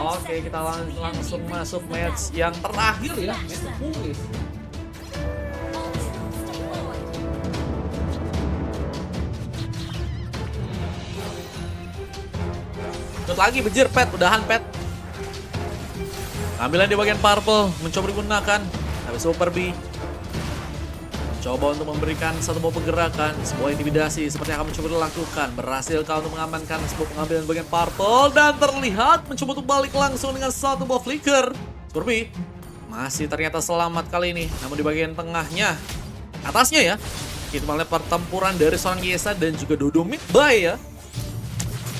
Oke, kita langsung masuk match yang terakhir ya, match kuis. Terus lagi bejir pet, udahan pet. Ambilan di bagian purple, mencoba digunakan. Tapi Super B coba untuk memberikan satu buah pergerakan, sebuah intimidasi seperti yang akan mencoba dilakukan. Berhasil kau untuk mengamankan sebuah pengambilan bagian purple dan terlihat mencoba untuk balik langsung dengan satu buah flicker. Super B masih ternyata selamat kali ini, namun di bagian tengahnya, atasnya ya, kita melihat pertempuran dari seorang Yesa dan juga Dodo Midbay ya.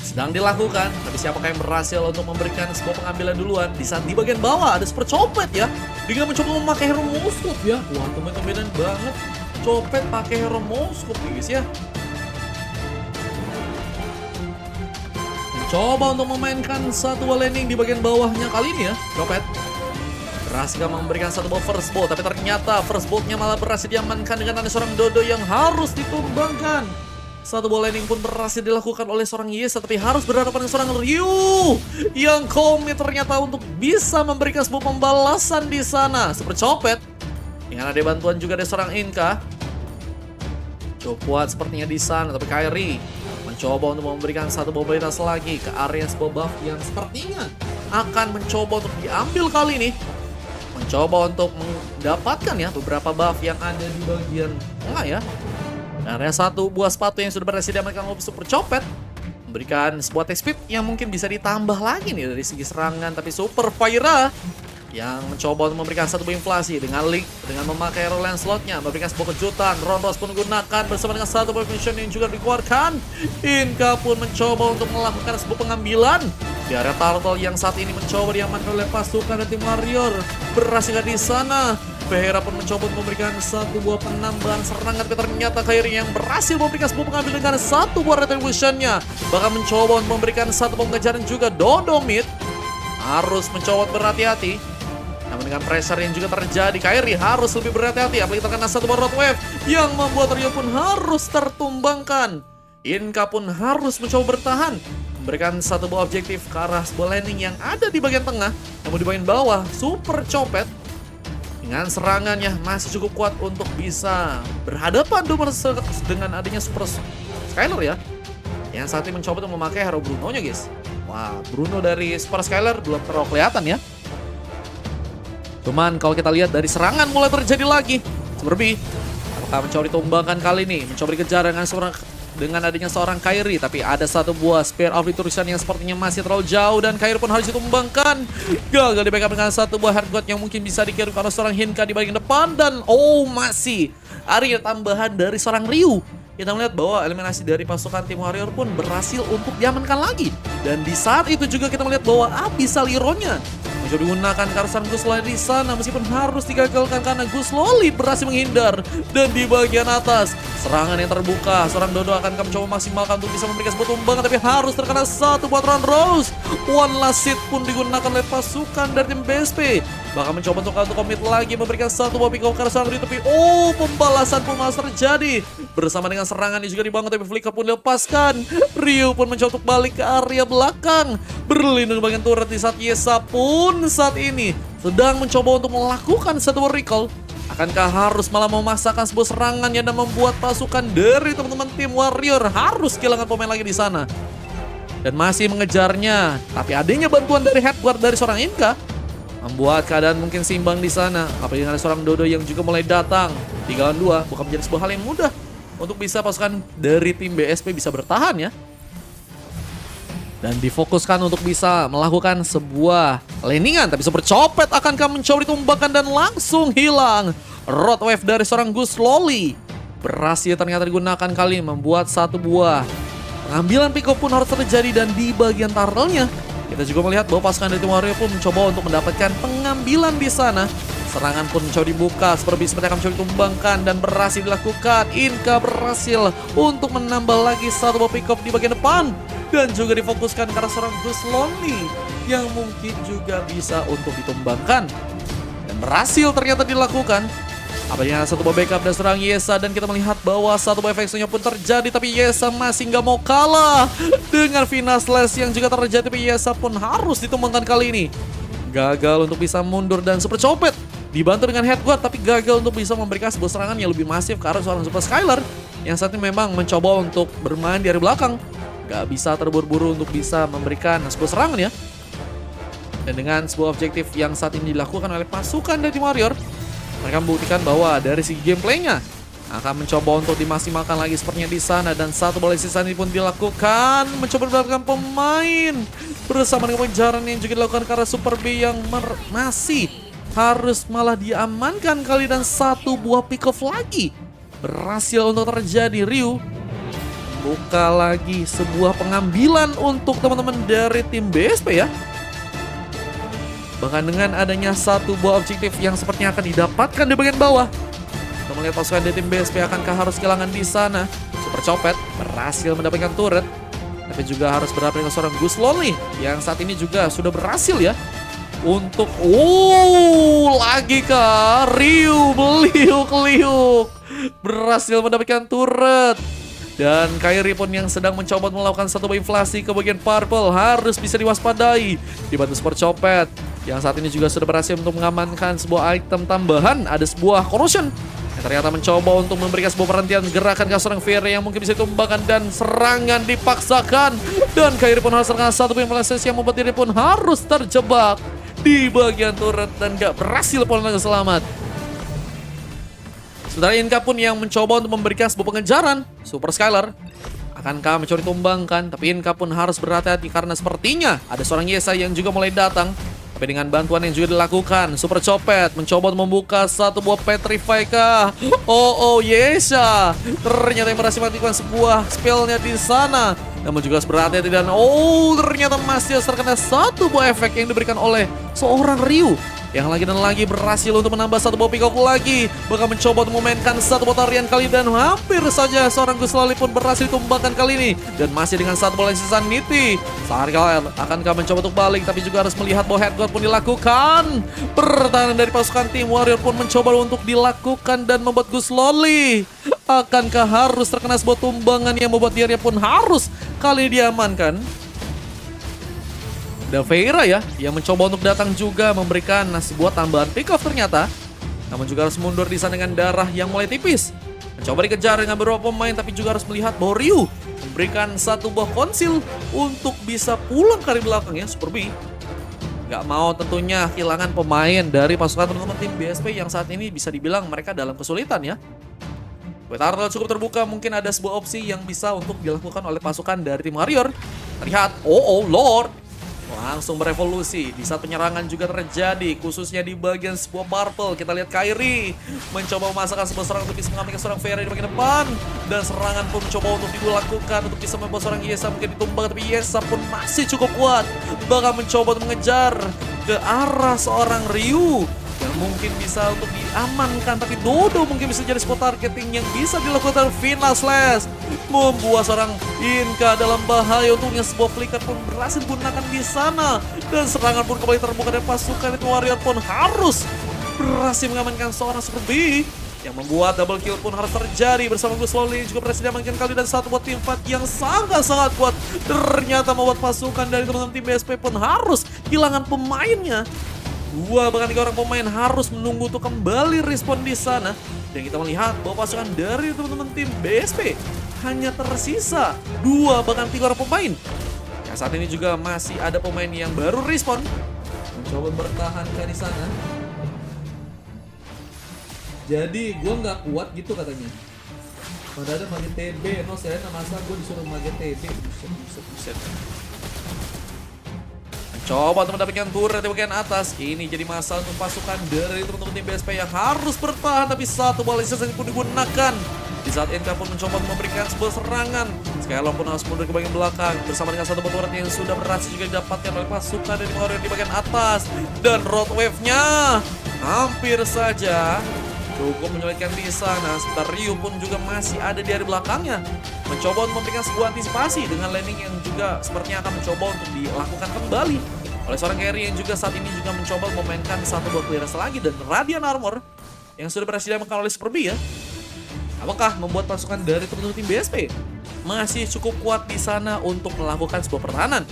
Sedang dilakukan, tapi siapakah yang berhasil untuk memberikan sebuah pengambilan duluan. Di saat di bagian bawah ada super copet ya, dengan mencoba memakai hero moskop ya. Wah, teman-teman banget, copet pakai hero moskop guys ya. Mencoba untuk memainkan satu wall landing di bagian bawahnya kali ini ya, copet. Berhasil memberikan satu buah first bolt, tapi ternyata first boltnya malah berhasil diamankan dengan ada seorang Dodo yang harus ditumbangkan. Satu ball landing pun berhasil dilakukan oleh seorang Yesa, tapi harus berhadapan dengan seorang Ryu yang komit ternyata untuk bisa memberikan sebuah pembalasan di sana. Seperti copet dengan ada bantuan juga dari seorang Inka. Cukup kuat sepertinya di sana, tapi Kairi mencoba untuk memberikan satu mobilitas lagi ke area sebuah buff yang sepertinya akan mencoba untuk diambil kali ini. Mencoba untuk mendapatkan ya beberapa buff yang ada di bagian tengah ya. Dan ada satu buah sepatu yang sudah berhasil diamankan oleh Super Copet, memberikan sebuah attack speed yang mungkin bisa ditambah lagi nih dari segi serangan. Tapi Super Fire yang mencoba untuk memberikan satu buah inflasi dengan Link, dengan memakai Hero Lancelot-nya, memberikan sebuah kejutan. Rondos pun menggunakan bersama dengan satu buah mission yang juga dikeluarkan. Inka pun mencoba untuk melakukan sebuah pengambilan di area turtle yang saat ini mencoba diamankan oleh pasukan dari tim Warrior. Berhasil di sana. Behera pun mencoba memberikan satu buah penambahan serangan, tapi ternyata Kairi yang berhasil memberikan sebuah pengambilan dengan satu buah retribution-nya. Bahkan mencoba untuk memberikan satu pengejaran juga. Dodo Mid harus mencoba berhati-hati. Namun dengan pressure yang juga terjadi, Kairi harus lebih berhati-hati. Apalagi terkena satu buah road wave yang membuat Ryo pun harus tertumbangkan. Inka pun harus mencoba bertahan, memberikan satu buah objektif ke arah sebuah landing yang ada di bagian tengah. Namun di bagian bawah, Super Copet dengan serangannya masih cukup kuat untuk bisa berhadapan dengan adanya Super Skyler ya. Yang saat ini mencoba untuk memakai hero Bruno-nya guys. Wah, Bruno dari Super Skyler belum terlalu kelihatan ya. Cuman kalau kita lihat dari serangan mulai terjadi lagi. Seperti apakah mencoba ditumbangkan kali ini? Mencoba dikejar dengan adanya seorang Kairi, tapi ada satu buah Spear of Retribution yang sepertinya masih terlalu jauh dan Kairi pun harus ditumbangkan. Gagal di backup dengan satu buah Heart God yang mungkin bisa dikirim karena seorang Hinka di bagian depan dan masih area tambahan dari seorang Ryu. Kita melihat bahwa eliminasi dari pasukan tim Warrior pun berhasil untuk diamankan lagi. Dan di saat itu juga kita melihat bahwa Abyssal Hero-nya mencoba digunakan Karsan Gus Loli di sana, meskipun harus digagalkan karena Gus Loli berhasil menghindar. Dan di bagian atas, serangan yang terbuka, seorang Dodo akan mencoba maksimalkan untuk bisa memberikan sebuah tumbangan, tapi harus terkena satu buat Ron Rose. One last hit pun digunakan oleh pasukan dari tim BSP. Bahkan mencoba untuk komit lagi, memberikan satu buah pick off ke seorang Ryu, tapi pembalasan pun masih terjadi. Bersama dengan serangan yang juga dibangun, tapi flicker pun dilepaskan. Ryu pun mencoba untuk balik ke area belakang, berlindung di bagian turret di saat Yesa pun saat ini sedang mencoba untuk melakukan satu recall. Akankah harus malah memaksakan sebuah serangannya dan membuat pasukan dari teman-teman tim Warrior harus kehilangan pemain lagi di sana? Dan masih mengejarnya, tapi adanya bantuan dari headguard dari seorang Inka membuat keadaan mungkin seimbang di sana. Apalagi dengan seorang Dodo yang juga mulai datang. 3 lawan 2 bukan menjadi sebuah hal yang mudah untuk bisa pasukan dari tim BSP bisa bertahan ya. Dan difokuskan untuk bisa melakukan sebuah landingan. Tapi Super Copet akankah mencoba ditumbangkan dan langsung hilang. Road wave dari seorang Gus Loli berhasil ternyata digunakan kali ini, membuat satu buah pengambilan pick up pun harus terjadi. Dan di bagian turtle-nya kita juga melihat bahwa pasukan dari tim Warrior pun mencoba untuk mendapatkan pengambilan di sana. Serangan pun mencoba dibuka, seperti akan mencoba ditumbangkan dan berhasil dilakukan. Inka berhasil untuk menambah lagi satu buah pick up di bagian depan. Dan juga difokuskan karena seorang Gus Lonely yang mungkin juga bisa untuk ditumbangkan. Dan berhasil ternyata dilakukan. Apalagi satu buah backup dan serang Yesa, dan kita melihat bahwa satu buah efek pun terjadi, tapi Yesa masih nggak mau kalah dengan final slash yang juga terjadi, tapi Yesa pun harus ditumbangkan kali ini. Gagal untuk bisa mundur dan super copet dibantu dengan head guard, tapi gagal untuk bisa memberikan sebuah serangan yang lebih masif ke arah seorang Super Skylar yang saat ini memang mencoba untuk bermain di area belakang. Gak bisa terburu-buru untuk bisa memberikan sebuah serangan ya. Dan dengan sebuah objektif yang saat ini dilakukan oleh pasukan dari tim Warrior, mereka membuktikan bahwa dari segi gameplaynya akan mencoba untuk dimaksimalkan lagi sepertinya di sana. Dan satu bola sisa ini pun dilakukan, mencoba mendapatkan pemain bersama dengan pengejaran yang juga dilakukan karena Super B yang masih harus malah diamankan kali. Dan satu buah pick off lagi berhasil untuk terjadi. Ryu buka lagi sebuah pengambilan untuk teman-teman dari tim BSP ya. Bahkan dengan adanya satu buah objektif yang sepertinya akan didapatkan di bagian bawah, kita melihat pasukan dari tim BSP akankah harus kehilangan di sana. Super Copet berhasil mendapatkan turret, tapi juga harus berhadapan dengan seorang Gus Lonely yang saat ini juga sudah berhasil ya untuk lagi ke Ryu beliuk-liuk berhasil mendapatkan turret. Dan Kairi pun yang sedang mencoba melakukan satu inflasi ke bagian purple harus bisa diwaspadai, dibantu Super Copet yang saat ini juga sudah berhasil untuk mengamankan sebuah item tambahan. Ada sebuah corrosion yang ternyata mencoba untuk memberikan sebuah perhentian gerakan ke seorang Fairy yang mungkin bisa ditumbangkan, dan serangan dipaksakan. Dan Kairi pun harus serang satu inflasi yang membuat diri pun harus terjebak di bagian turret dan gak berhasil pun lagi selamat. Sementara Inka pun yang mencoba untuk memberikan sebuah pengejaran. Super Skylar akankah mencuri tumbangkan, tapi Inka pun harus berhati-hati karena sepertinya ada seorang Yesa yang juga mulai datang. Tapi dengan bantuan yang juga dilakukan, Super Copet mencoba untuk membuka satu buah Petrify kah? Yesa ternyata yang berhasil matikan sebuah spellnya di sana. Namun juga harus berhati-hati, dan ternyata masih terkena satu buah efek yang diberikan oleh seorang Ryu yang lagi dan lagi berhasil untuk menambah satu buah pick off lagi. Bahkan mencoba untuk memainkan satu buah tarian kali, dan hampir saja seorang Gus Lali pun berhasil ditumbangkan kali ini. Dan masih dengan satu bola sisa Niti, Sarkal akankah mencoba untuk balik, tapi juga harus melihat bahwa head guard pun dilakukan. Pertahanan dari pasukan tim Warrior pun mencoba untuk dilakukan dan membuat Gus Lali akankah harus terkena sebuah tumbangan yang membuat dirinya pun harus kali ini diamankan. Dan Veira ya yang mencoba untuk datang juga memberikan sebuah tambahan pick off ternyata. Namun juga harus mundur di sana dengan darah yang mulai tipis. Mencoba dikejar dengan beberapa pemain, tapi juga harus melihat bahwa Ryu memberikan satu buah konsil untuk bisa pulang ke belakang ya. Super B gak mau tentunya kehilangan pemain dari pasukan teman-teman tim BSP yang saat ini bisa dibilang mereka dalam kesulitan ya. Turtle cukup terbuka, mungkin ada sebuah opsi yang bisa untuk dilakukan oleh pasukan dari tim Warrior. Lihat, Lord langsung berevolusi di saat penyerangan juga terjadi, khususnya di bagian sebuah purple. Kita lihat Kairi mencoba memasakkan sebuah serangan untuk bisa mengamankan seorang Fairy di bagian depan, dan serangan pun mencoba untuk dilakukan untuk bisa membuat seorang Yesa mungkin ditumbang, tapi Yesa pun masih cukup kuat, bahkan mencoba untuk mengejar ke arah seorang Ryu yang mungkin bisa untuk diamankan, tapi Dodo mungkin bisa jadi spot targeting yang bisa dilakukan final slash, membuat seorang Inka dalam bahaya. Untungnya sebuah flicker pun berhasil digunakan di sana, dan serangan pun kembali terbuka dari pasukan itu. Warrior pun harus berhasil mengamankan seorang Super B yang membuat double kill pun harus terjadi bersama Gus Loli juga berhasil diamankan kali, dan satu buat tim fight yang sangat-sangat kuat ternyata membuat pasukan dari teman-teman tim BSP pun harus kehilangan pemainnya. Dua bahkan tiga orang pemain harus menunggu untuk kembali respon di sana. Dan kita melihat bahwa pasukan dari teman-teman tim BSP hanya tersisa dua bahkan tiga orang pemain. Ya, saat ini juga masih ada pemain yang baru respon, mencoba bertahan di sana. Jadi gue nggak kuat gitu katanya. Padahal mage TB, no saya masa gue disuruh mage TB. Buset. Coba untuk mendapatkan turret di bagian atas. Ini jadi masalah untuk pasukan dari teman-teman tim BSP yang harus bertahan, tapi satu bola sisa pun digunakan. Di saat NK pun mencoba memberikan sebuah serangan, Skylon pun harus mundur ke bagian belakang bersama dengan satu turret yang sudah berhasil juga didapatkan oleh pasukan dari Warrior di bagian atas. Dan road wave-nya hampir saja cukup menyulitkan di sana. Sebentar Ryu pun juga masih ada di area belakangnya, mencoba untuk memberikan sebuah antisipasi dengan landing yang juga sepertinya akan mencoba untuk dilakukan kembali oleh seorang carry yang juga saat ini juga mencoba memainkan satu buah clearance lagi. Dan Radiant Armor yang sudah berhasil diamankan oleh Super B ya. Apakah membuat pasukan dari teman-teman tim BSP masih cukup kuat di sana untuk melakukan sebuah pertahanan?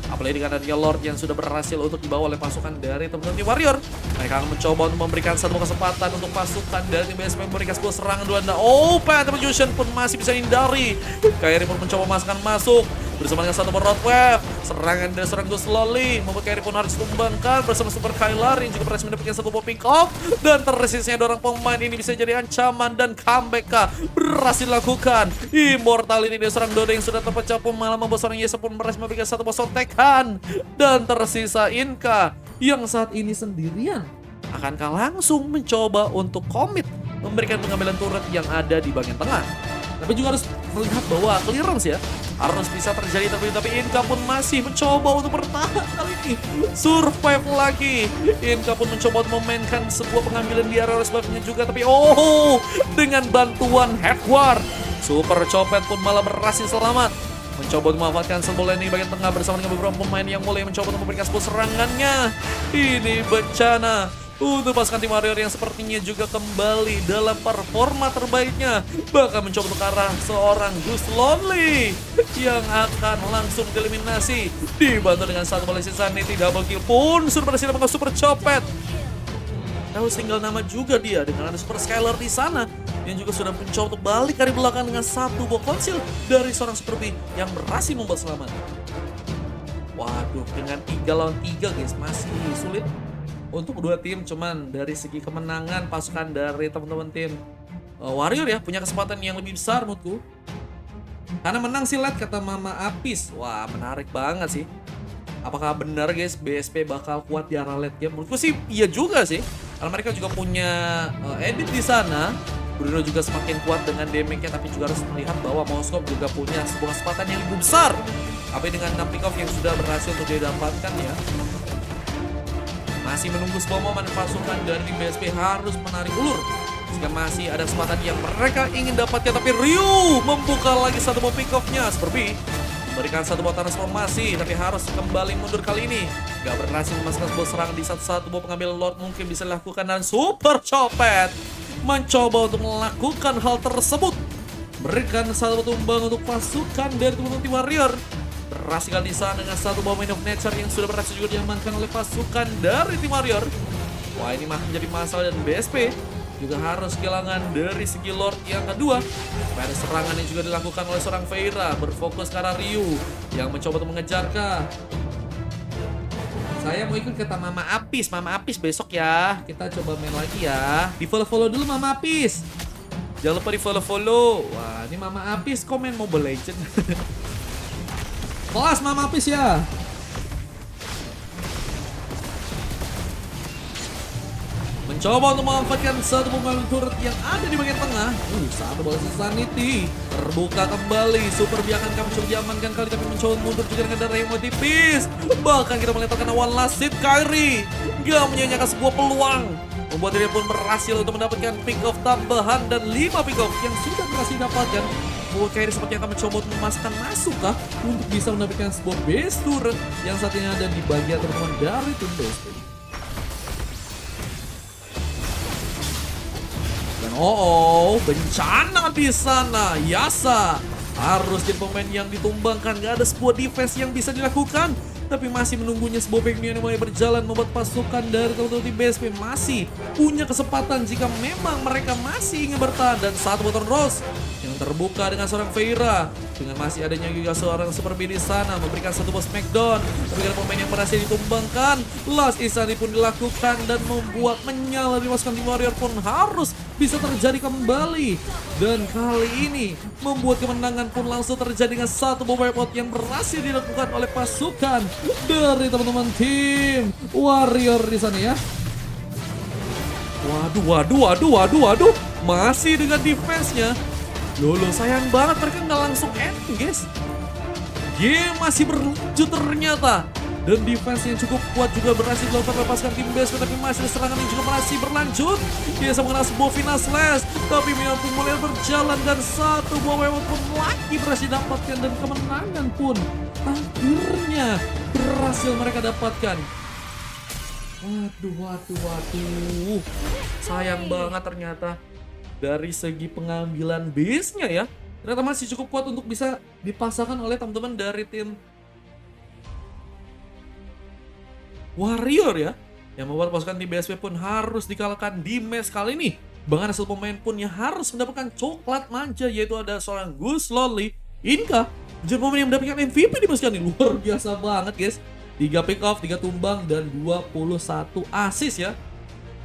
Apalagi dengan adanya Lord yang sudah berhasil untuk dibawa oleh pasukan dari teman-teman tim Warrior. Mereka akan mencoba untuk memberikan satu kesempatan untuk pasukan dari tim BSP memberikan sebuah serangan dulu. Phantom Fusion pun masih bisa hindari. Kairi pun mencoba masuk bersama dengan satu Road Wave. Serangan dari seorang Ghost Loli membuat Kairi pun harus ditumbangkan bersama Super Kylar yang juga berhasil mendapatkan satu popping off. Dan tersisanya dua orang pemain ini bisa jadi ancaman dan comeback berhasil dilakukan. Immortality dari seorang Dodo yang sudah terpecah pun malah membuat seorang Yesa pun berhasil memberikan satu sontekan. Dan tersisa Inka yang saat ini sendirian. Akankah langsung mencoba untuk komit memberikan pengambilan turret yang ada di bagian tengah? Tapi juga harus melihat bahwa clearance ya harus bisa terjadi, tapi Inka pun masih mencoba untuk bertahan kali ini. Survive lagi. Inka pun mencoba untuk memainkan sebuah pengambilan di area sebabnya juga, tapi dengan bantuan Heckwar, Super Copet pun malah berhasil selamat. Mencoba untuk memanfaatkan sebuah landing bagian tengah bersama dengan beberapa pemain yang mulai mencoba untuk memberikan sebuah serangannya. Ini bencana untuk pasukan tim Warrior yang sepertinya juga kembali dalam performa terbaiknya. Bahkan mencoba untuk ke arah seorang Ghost Lonely yang akan langsung dieliminasi. Dibantu dengan satu polisi Sanity, double kill pun sudah berhasil mengangkat Super Copet. Tahu single nama juga dia dengan ada Super Skylar di sana yang juga sudah mencoba untuk balik dari belakang dengan satu buah konsil dari seorang Super B yang berhasil membuat selamat. Waduh, dengan 3 lawan 3 guys, masih sulit untuk kedua tim. Cuman dari segi kemenangan pasukan dari teman-teman tim Warrior ya punya kesempatan yang lebih besar menurutku. Karena menang sih Led, kata Mama Apis. Wah, menarik banget sih. Apakah benar guys BSP bakal kuat di arah late game? Menurutku sih iya juga sih. Karena mereka juga punya edit di sana. Bruno juga semakin kuat dengan damage-nya, tapi juga harus melihat bahwa Moskov juga punya sebuah kesempatan yang lebih besar. Tapi dengan 6 pick off yang sudah berhasil untuk didapatkan ya, masih menunggu sebuah momen pasukan dari tim BSP harus menarik ulur jika masih ada kesempatan yang mereka ingin dapatkan. Tapi Ryu membuka lagi satu buah pick off-nya. Seperti memberikan satu buah transformasi, tapi harus kembali mundur kali ini. Gak berhasil memasukkan sebuah serangan di satu buah pengambil Lord mungkin bisa dilakukan, dan Super Copet mencoba untuk melakukan hal tersebut. Berikan satu tumbang untuk pasukan dari teman-teman tim Warrior. Berhasil di sana dengan satu buah Mind of Nature yang sudah berhasil juga diamankan oleh pasukan dari tim Warrior. Wah, ini makin jadi masalah, dan BSP juga harus kehilangan dari segi Lord yang kedua. Pada serangan yang juga dilakukan oleh seorang Feira berfokus ke arah Ryu yang mencoba untuk mengejar kah. Saya mau ikut kata Mama Apis. Mama Apis besok ya kita coba main lagi ya. Di follow dulu Mama Apis. Jangan lupa di follow. Wah, ini Mama Apis komen Mobile Legend. Kelas Mama Apis ya. Mencoba untuk memanfaatkan satu momen turret yang ada di bagian tengah. Satu bola Sanity terbuka kembali. Super biarkan kami coba diamankan kali, tapi mencoba mundur juga dengan darah yang tipis. Bahkan kita melihat karena one last hit Kairi gak menyanyikan sebuah peluang, membuat dia pun berhasil untuk mendapatkan pick off tambahan, dan 5 pick off yang sudah berhasil didapatkan. Bahwa Kairi sepertinya akan mencoba untuk memasukkan masuk untuk bisa mendapatkan sebuah base turret yang saat ini ada di bagian teman-teman dari tim BSP. Dan bencana di sana. Yasa harus jadi pemain yang ditumbangkan. Gak ada sebuah defense yang bisa dilakukan, tapi masih menunggunya sebuah back yang mulai berjalan, membuat pasukan dari teman-teman tim BSP masih punya kesempatan jika memang mereka masih ingin bertahan. Dan satu button Rose yang terbuka dengan seorang Feira, dengan masih adanya juga seorang Super B di sana memberikan satu bos smackdown, tapi ada pemain yang berhasil ditumbangkan. Last Isani pun dilakukan dan membuat menyala di pasukan tim Warrior pun harus bisa terjadi kembali, dan kali ini membuat kemenangan pun langsung terjadi dengan satu buah wipeout yang berhasil dilakukan oleh pasukan dari teman-teman tim Warrior di sana ya. Waduh, masih dengan defense-nya. Loh, sayang banget mereka nggak langsung end guys. Game masih berlanjut ternyata. Dan defense yang cukup kuat juga berhasil dilakukan oleh pasukan tim BSP, tapi masih ada serangan yang juga masih berlanjut. Dia sama mengenal sebuah final slash, tapi Mion pun mulai berjalan, dan satu buah weapon pun lagi berhasil dapatkan, dan kemenangan pun akhirnya berhasil mereka dapatkan. Waduh, waduh, waduh. Sayang banget ternyata. Dari segi pengambilan base-nya ya, ternyata masih cukup kuat untuk bisa dipasangkan oleh teman-teman dari tim Warrior ya. Yang membuat pasukan tim BSP pun harus dikalahkan di match kali ini. Bahkan hasil pemain pun yang harus mendapatkan coklat manja, yaitu ada seorang Gus Lonely Inka. Menjadi pemain yang mendapatkan MVP di match kali ini. Luar biasa banget guys. 3 pick off, 3 tumbang, dan 21 assist ya.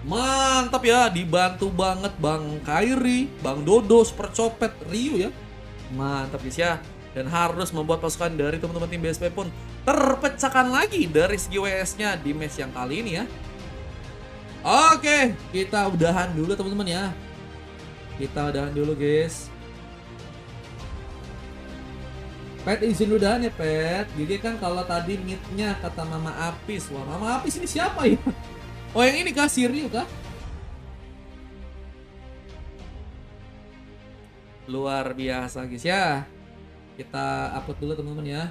Mantap ya, dibantu banget Bang Kairi, Bang Dodo, Super Copet, Ryu ya. Mantap guys ya. Dan harus membuat pasukan dari teman-teman tim BSP pun terpecahkan lagi dari segi WS-nya di match yang kali ini ya. Oke, kita udahan dulu teman-teman ya. Kita udahan dulu guys. Pet izin udahan ya Pet. Jadi kan kalau tadi meet-nya kata Mama Apis. Wah, Mama Apis ini siapa ya? Oh yang ini kah? Siryu kah? Luar biasa guys ya. Kita upload dulu teman-teman ya.